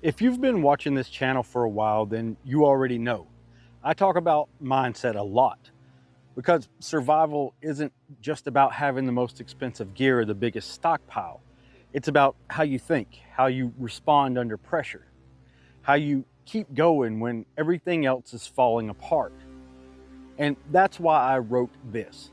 If you've been watching this channel for a while, then you already know. I talk about mindset a lot because survival isn't just about having the most expensive gear or the biggest stockpile. It's about how you think, how you respond under pressure, how you keep going when everything else is falling apart. And that's why I wrote this.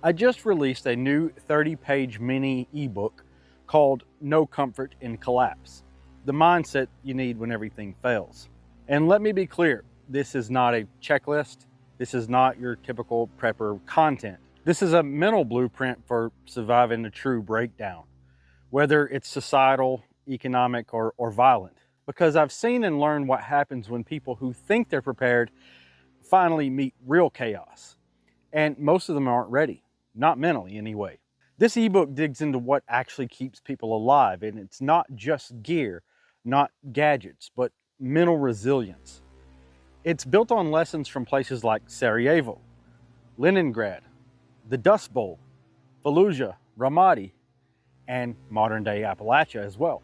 I just released a new 30-page mini ebook called No Comfort in Collapse: The Mindset You Need When Everything Fails. And let me be clear, this is not a checklist. This is not your typical prepper content. This is a mental blueprint for surviving a true breakdown, whether it's societal, economic, or violent. Because I've seen and learned what happens when people who think they're prepared finally meet real chaos. And most of them aren't ready, not mentally anyway. This ebook digs into what actually keeps people alive, and it's not just gear, not gadgets, but mental resilience. It's built on lessons from places like Sarajevo, Leningrad, the Dust Bowl, Fallujah, Ramadi, and modern-day Appalachia as well.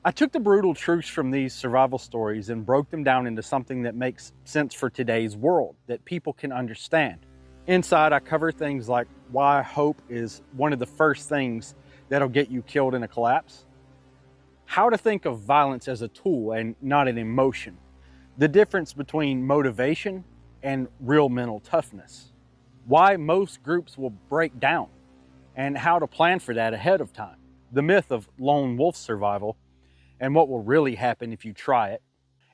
I took the brutal truths from these survival stories and broke them down into something that makes sense for today's world, that people can understand. Inside, I cover things like why hope is one of the first things that'll get you killed in a collapse, how to think of violence as a tool and not an emotion, the difference between motivation and real mental toughness, why most groups will break down, and how to plan for that ahead of time, the myth of lone wolf survival, and what will really happen if you try it,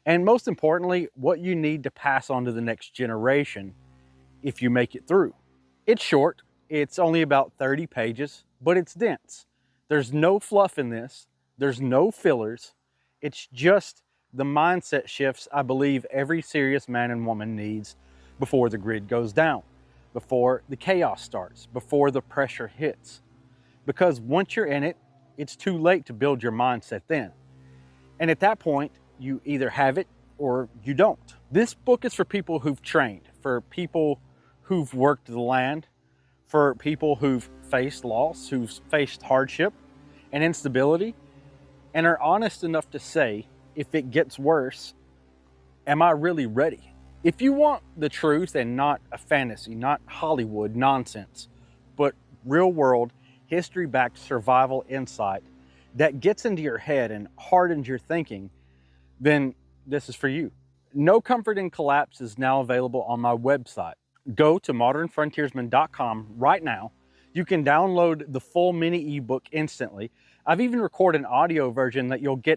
and most importantly, what you need to pass on to the next generation if you make it through. It's short, it's only about 30 pages, but it's dense. There's no fluff in this, there's no fillers, it's just the mindset shifts I believe every serious man and woman needs before the grid goes down, before the chaos starts, before the pressure hits. Because once you're in it, it's too late to build your mindset then. And at that point, you either have it or you don't. This book is for people who've trained, for people who've worked the land, for people who've faced loss, who've faced hardship and instability, and are honest enough to say, if it gets worse, am I really ready? If you want the truth and not a fantasy, not Hollywood nonsense, but real world, history-backed survival insight that gets into your head and hardens your thinking, then this is for you. No Comfort in Collapse is now available on my website. Go to modernfrontiersman.com right now. You can download the full mini ebook instantly. I've even recorded an audio version that you'll get